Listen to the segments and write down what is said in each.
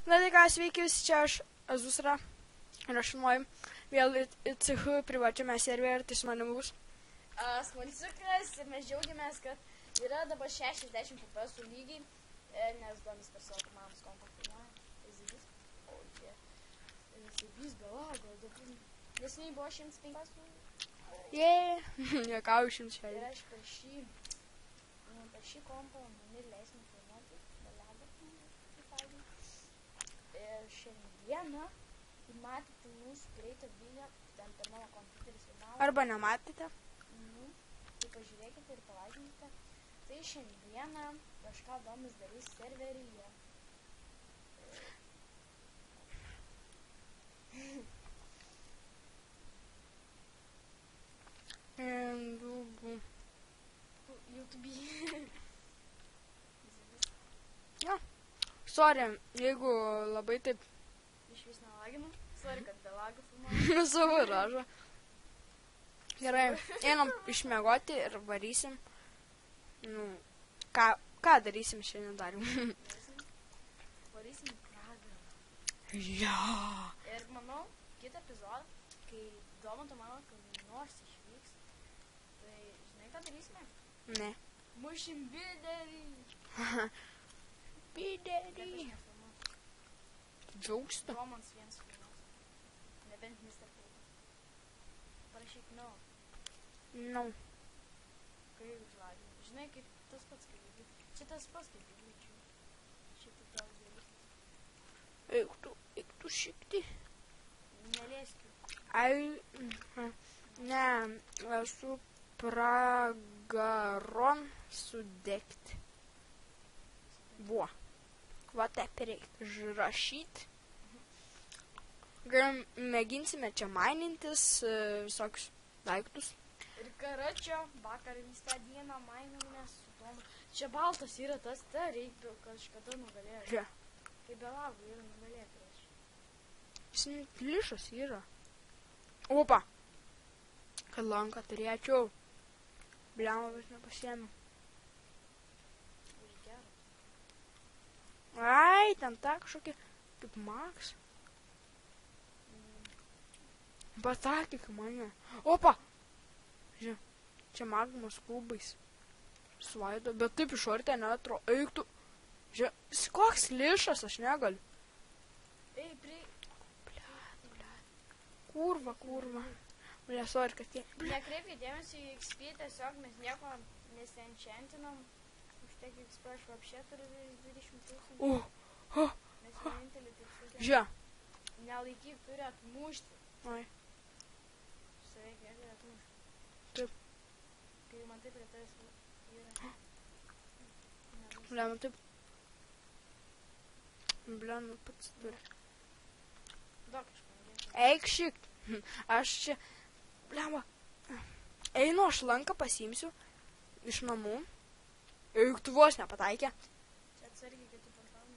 Na tai ką, sveiki visi, čia aš Azusra ir aš filmuoju vėl į CH privačiame serverį, tai su manimi bus. Smalsiukas ir mes džiaugiamės, kad yra dabar 60 FPS lygiai, nes Domis per savo komandos kompą filmuoja. Tai Zibis. O, jie. Zibis be lago, dabar. Nesiniai buvo 105 Jei, juokauju 160. ir aš per šį kompą man ir leisime filmuoti, be lago. Ir šiandieną matėte mūsų greitą video, ten per mano kompiuterį filmavo. Arba nematėte? Tai pažiūrėkite ir palaikinkite. Tai šiandieną kažką Domis darys serveryje. YouTube. Jo. Sorry, jeigu labai taip Iš vis nelaginu. Sorry, kad be lago filmuoju. savo ražą. Gerai, einam išmiegoti ir varysim. Nu, ką darysim šiandien darim? Varysim pragarą. Ja. Ir manau, kitą epizodą, kai Domanto mano, kad nors išvyks, tai žinai, ką darysime? Ne. Mušim biderį. Biderį. Džiaugstu. Romans vienas filmas. Nebent Mr. Pūtas. Parašyk no. No. Kai užlagini. Žinai, kaip tas pats kaip lygiai. Čia tas pats kaip lygiai. Šitą tau dalykas. Eik tu šikti. Nelėskiu. Ai, ne, esu pragaron sudegti. Buvo. Va taip reiktų užrašyti. Gal mėginsime čia mainintis visokius daiktus. Ir karačio vakar visą dieną mainomės su Tomu. Čia baltas yra tas, ta reikia kažkada nugalėjo. Žiūrė. Kaip be lagų yra nugalėjo prieš. Jis net lišas yra. Opa. Kad lanką turėčiau. Bliamą vis nepasiėmiau. Ir geras. Ai, ten ta kažkokia kaip Max. Patakyk mane. Opa. Žiūrė. Čia magmos kubais. Svaido, bet taip išortė netro. Eik tu. Žiūrė. Koks lišas, aš negaliu. Ei, Kurva. Bля, sorry, kad tie. nekreipkite dėmesį į XP, tiesiog mes nieko nesienčentinam. Už tiek XP aš vapšė turiu 20 000. Mes vienintelį tik sutėm. Žiūrė. Nelaikyk, turi atmušti. Oi. Save gali atmušti. Taip. Kai man taip prie tavęs yra. Bля, man taip. Bля, nu pats turi. Daug kažką. Eik šik. Aš čia. Blemba. Einu, aš lanką pasiimsiu iš namų. Eik, tu vos nepataikė. Čia atsargiai, kad tu portalą.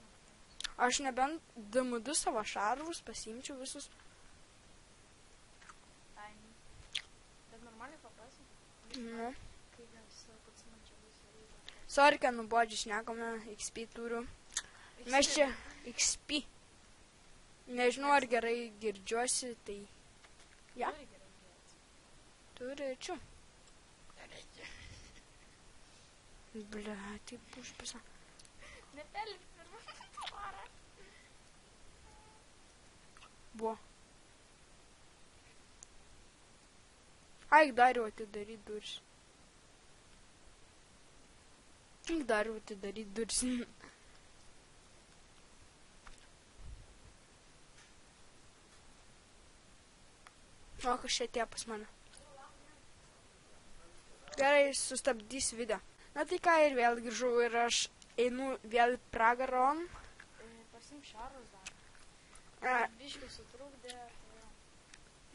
Aš nebent DMD savo šarvus pasiimčiau visus. Ai. Bet normaliai paprastai. Nu. Kai gal savo pats man čia bus reikia. Sorry, kad nubodžiai šnekame, XP turiu. Mes čia XP. Nežinau, ar gerai girdžiuosi, tai... Ja? Turi gerai girdėti. Turėčiau. Bля, taip užpisa. Nepelk pirmą tvarą. Buvo. Eik dar jau atidaryt duris. Eik dar jau atidaryt duris. O, kas čia atėjo pas mane. Gerai, sustabdys video. Na tai ką, ir vėl grįžau ir aš einu vėl į pragaron. Pasim šarus dar. A, Biškiai sutrukdė.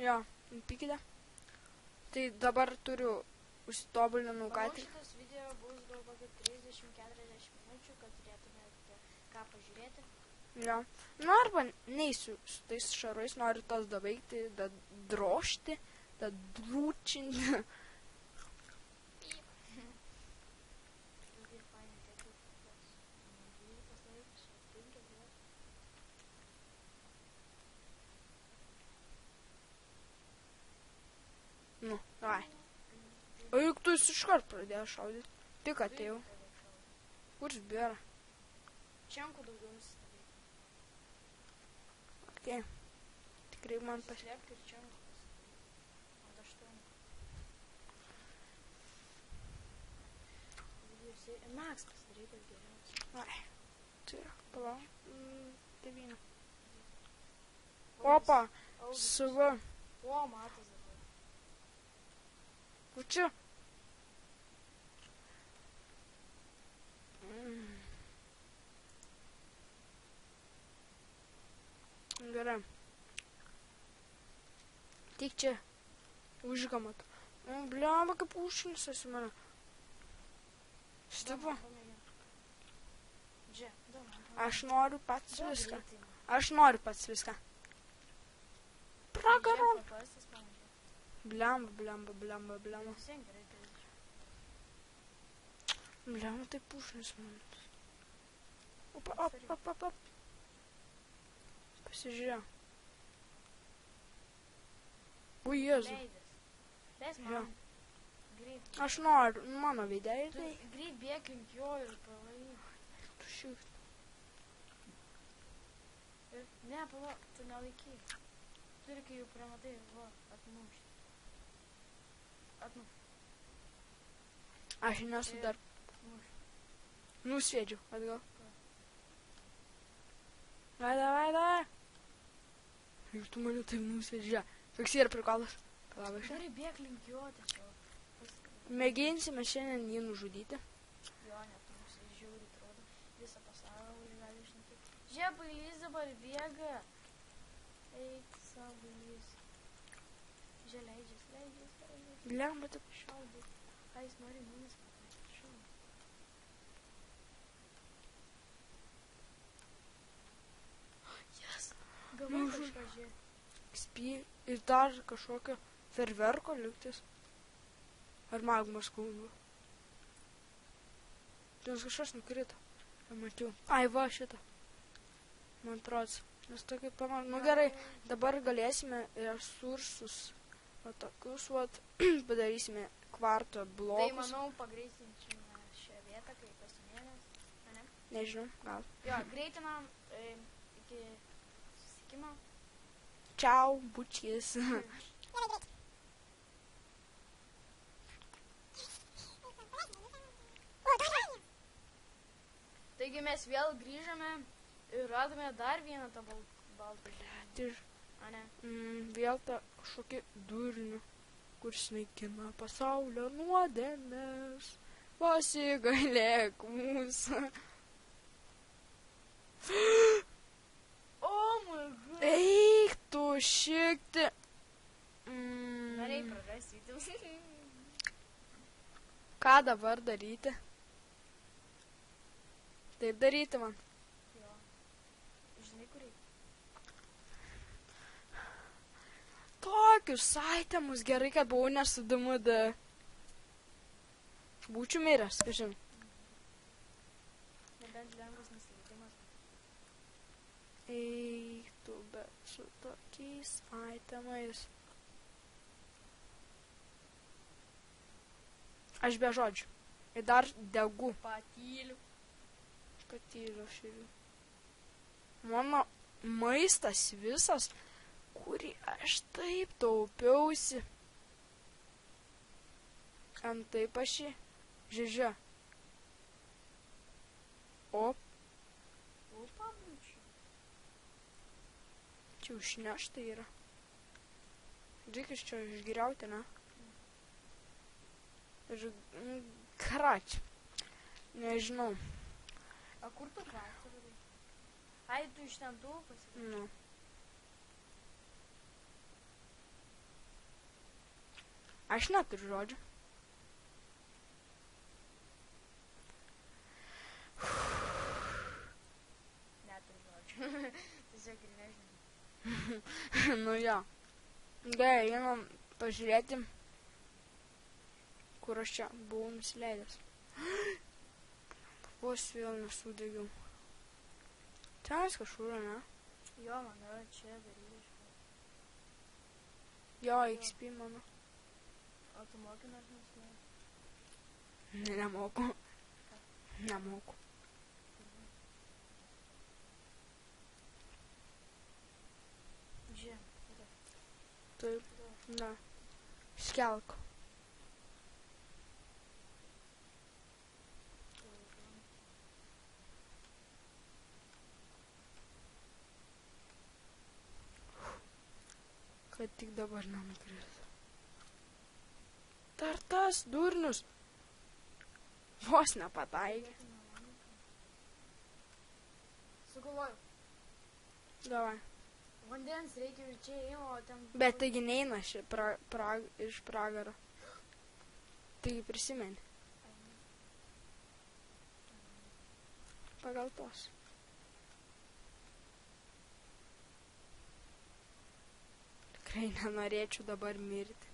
jo, pykite. Tai dabar turiu užsitobulinau ką Manau, tik. šitas video bus gal kokį 30-40 minučių, kad turėtumėte ką pažiūrėti. Jo. Nu, arba neįsiu su tais šarais, noriu tas dabaigti, da drožti, da drūčinti. jis iškart pradėjo šaudyti. Tik atėjau. Kur bėra? Čianku daugiau nusistavyti. Okei. Tikrai man Slėpk ir čianku pasidaryti. Ant 8. Max pasidaryti geriausiai. Ai. Tai yra, palauk. 9. Opa. Sava. O, matas dabar. O čia? Gerai. Tik čia. Užgamat. Bliamba, kaip užšinis esi mane. Stipu. Aš noriu pats viską. Aš noriu pats viską. Pragaro. Bliamba. Bliamba, tai užšinis mane. Op. Pasižiūrėjau. O, Jėzu. Jo. Aš noriu, mano veidėjai. Greit bėk link jo ir pavai. Tu šiek. Ne, palauk, tu nelaiky. Turi, kai jau pramatai, va, atmušti. Atmušti. Aš nesu dar. Nusėdžiu, atgal. Vai. Ir tu mane taip nusėdžia. Toks yra prikalas. Palauk, aš. Turi bėk link jo, tačiau. Mėginsime šiandien jį nužudyti. Jo, net mums žiūri, atrodo. Visą pasaulį gali išnakyti. Žiūrėk, bailys dabar bėga. Eik, savo bailys. Žiūrėk, leidžias. Bliamba, taip. Šaudai. Ką jis nori mumis padaryti? Šaudai. Jas. Gavai kažką, žiūrėk. Spy ir dar kažkokio ferverko lygtis. Ar magmos kūnų. Nes kažkas nukrito. Mačiau. Ai, va šitą. Man atrodo. Nes tokia panašu. Nu gerai, dabar galėsime resursus. O tokius, vat, padarysime kvarto blokus. Tai, manau, pagreitinčiame šią vietą, kai pasimėnės. Ne? Nežinau, gal. Jo, greitinam iki susitikimo. Čiau, bučkis. Taigi mes vėl grįžome ir radome dar vieną tą baltą žemę. Ane? Vėl tą kažkokį durnių, kur snaikina pasaulio nuodėmes. Pasigailėk mūsų. Oh my god. Eik tu šikti. Norėjai prarasyti. Ką dabar daryti? Taip daryti man. Jo. Žinai, kur reikia? Tokius saitemus gerai, kad buvau nesu DMD. Būčiau miręs, kažin. Nebent lengvas nusileidimas. Eik tu, bet su tokiais aitemais. Aš be žodžių. Ir dar degu. Patyliu. Patyliu širiu. Mano maistas visas, kurį aš taip taupiausi. Antai paši. Žižia. O. Pabučiu. Čia užnešta yra. Reikės čia išgiriauti, ne? Ir krač. Nežinau. A kur tu kraštą darai? Ai, tu iš ten tų pasidarai? Nu. Aš neturiu žodžių. Neturiu žodžių. Tiesiog ir nežinau. Nu jo. Gerai, einam pažiūrėti, kur aš čia buvau nusileidęs. Vos vėl nesudegiau. Ten kažkur, ne? Jo, man yra čia daryti. Jo, XP mano. O tu moki nors nesinai? Nemoku. Nemoku. Žiūrėk. Taip, na. Skelk. Kad tik dabar nenukrito. Dar tas durnius. Vos nepataikė. Sugalvoju. Davai. Vandens reikia ir čia ėjo, o ten... Bet taigi neina iš pragaro. Taigi prisimeni. Pagal tos. Tikrai nenorėčiau dabar mirti.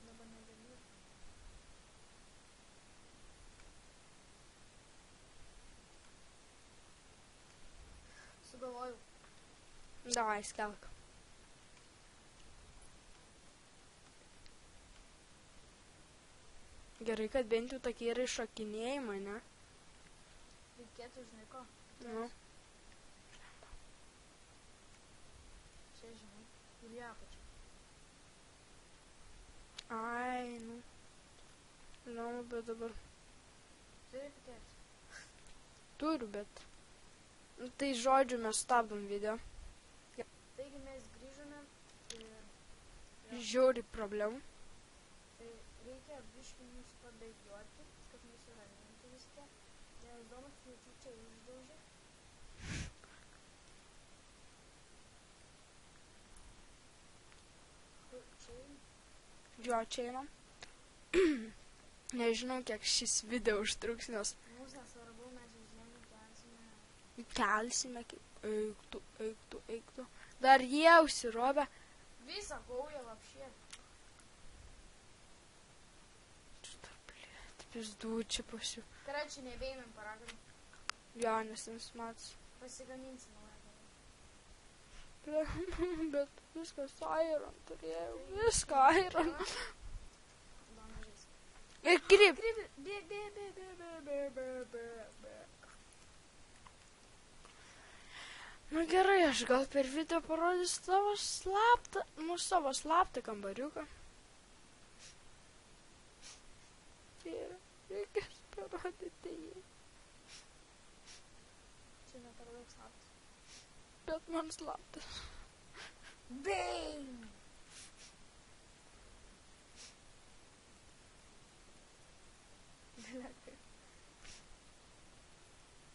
Dabar negaliu. Sugalvoju. Davai, skelk. Gerai, kad bent jau tokie yra iššokinėjimai, ne? Reikėtų, žinai ko? Nu. Čia, žinai, ir į apačią. Ai, nu. Žinoma, bet dabar Turi tikėtis. turiu, bet... Nu, tai žodžiu, mes stabdom video. Taigi mes grįžome ir Žiauri problemų. tai reikia biškį mūsų pabėgioti, kad nusiraminti viską. Nes Domas netyčia išdaužė. Kur čia eina? Jo, čia einam. Nežinau, kiek šis video užtruks, nes Mums nesvarbu, mes vis vien kelsime. kelsime, kaip eiktų. Dar jie užsirobę. Visą gaują lapšė. Pizdu čia pasiu. Karačiai nebėjimėm paragrų. Jo, nes jums mats. Pasigaminsi naują. Bet viskas iron turėjau. Viską iron. Domažys. Ir kryp. Nu gerai, aš gal per video parodysiu savo slaptą kambariuką. Ir reikės parodyti jį. Čia ne per daug slaptas. Bet man slaptas. Bang!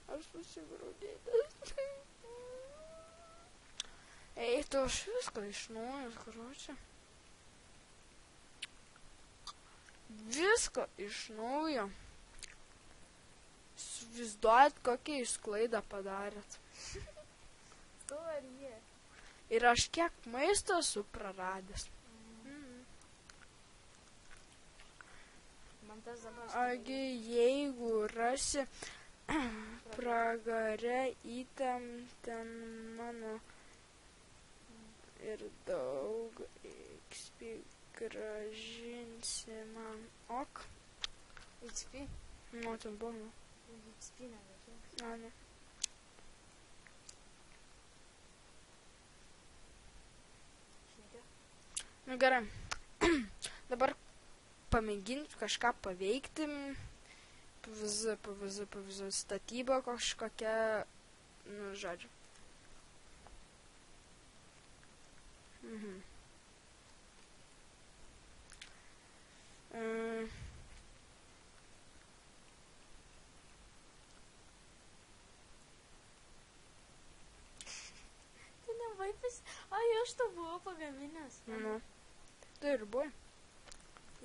Aš susigrūdėtas. Ei, tu aš viską iš naujo, karočią. Viską iš naujo. Įsivaizduojat, kokią jūs klaidą padarėt. Tu ar jie? Ir aš kiek maisto esu praradęs. Man tas dabar... Agi, jeigu rasi pragare įtempten mano ir daug XP grąžinsi man. Ok. XP? Nu, ten buvo, nu. XP nereikia. A, ne. Šnekė? Nu, gerai. Dabar pamėginti kažką paveikti. PVZ statyba kažkokia, nu, žodžiu. Tu nevaipis... Ai, aš to buvau pagaminęs. Nu, tai ir buvo.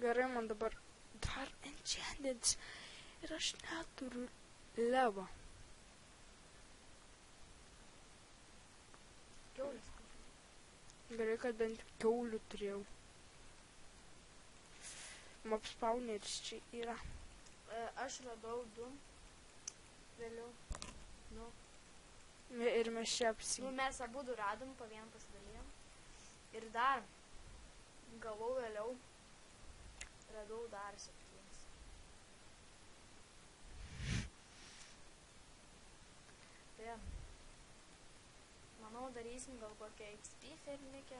Gerai, man dabar dar enchanted. Ir aš neturiu levo. Kiaulės. Gerai, kad bent kiaulių turėjau. Mob spawneris čia yra. Aš radau 2. Vėliau. Nu. Ir mes čia Nu, apsigėm. mes abudu radom, po vieną pasidalijom. Ir dar gavau vėliau. Radau dar 7. Tai manau, darysim gal kokią XP fermikę.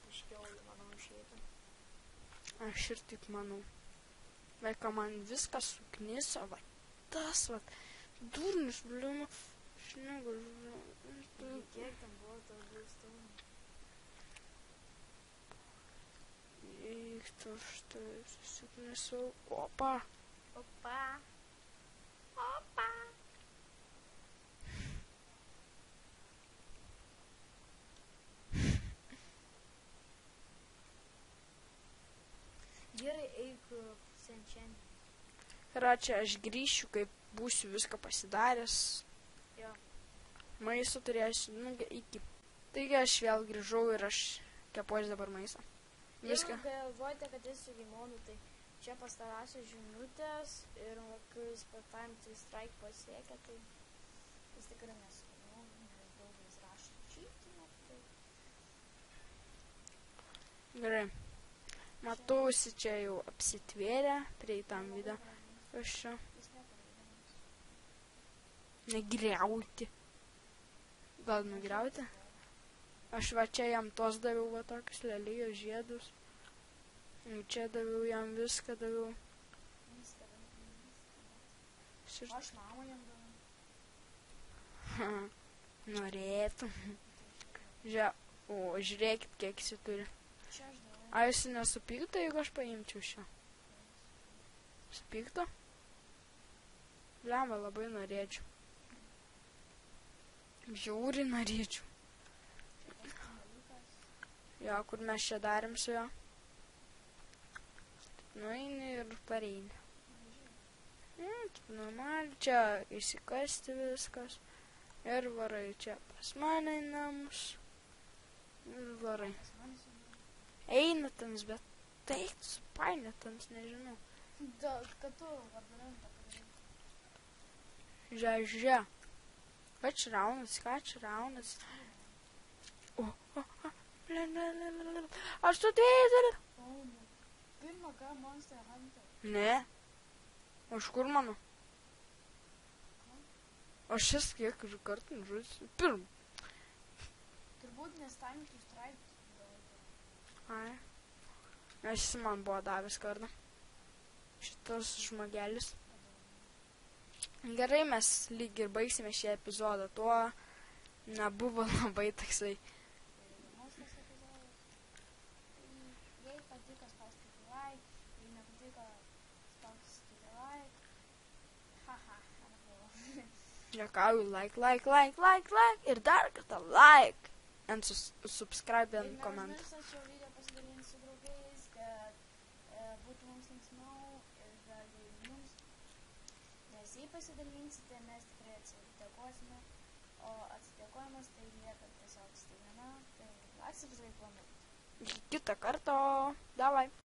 Iškiau, manau, išeitų. Aš ir taip manau. Vaika man viskas sukniso, va tas, va, durnius, bliūma, aš negaliu. Kiek tam buvo to būstų? Eiktų štai, susiknisau. Opa. Opa. Opa. Gerai, eik šiandien. Ir čia aš grįšiu, kai būsiu viską pasidaręs. Jo. Maisto turėsiu, nu, iki. Taigi aš vėl grįžau ir aš kepuosi dabar maistą. Viską. Jeigu galvojate, kad esu gimonu, tai čia pastarąsiu žinutės ir kai jūs per time to strike pasiekia, tai jis tikrai nesugimonu, nes daugelis rašo čytinę. Tai... Gerai. Matausi čia jau apsitvėrę prie tam video. Aš čia. Negriauti. Gal nugriauti? Aš va čia jam tos daviau, va tokius lelijos žiedus. Čia daviau jam viską daviau. Aš mamą jam daviau. Norėtų. O, žiūrėkit, kiek jis turi. Čia aš daviau. A, jis nesupyktų, jeigu aš paimčiau šią? Supyktų? Blemba, labai norėčiau. Žiauriai norėčiau. Jo, kur mes čia darėm su jo. Nueini ir pareini. Normaliai, čia įsikasti viskas. Ir varai čia pas mane į namus. Ir varai. Einatans, bet tai supainėtans, nežinau. Kad tu labirintą padaryti. Žia. Ką čia raunas, Aš tu dėdė. Pirmą ką Monster Hunter. Ne. O iš kur mano? Aš šis kiek kartų žudžiu. Pirm. Turbūt nes time to strike. Ai. Nes jis man buvo davęs kartą. Šitas žmogelis. Gerai, mes lyg ir baigsime šį epizodą. Tuo nebuvo labai toksai. Jei patiko, spauskite like. Jei nepatiko, spauskite like. Haha, arba. Dėkauju, like. Ir dar kartą like. And subscribe and comment. Ir neužmirštat šio video pasidalinti su draugais, kad būtų mums linksmiau ir kad jums, nes jei pasidalinsite, mes tikrai atsidėkosime, o atsidėkojimas tai lieka tiesiog staigmena, tai like, subscribe, comment. Iki kitą kartą. Davai.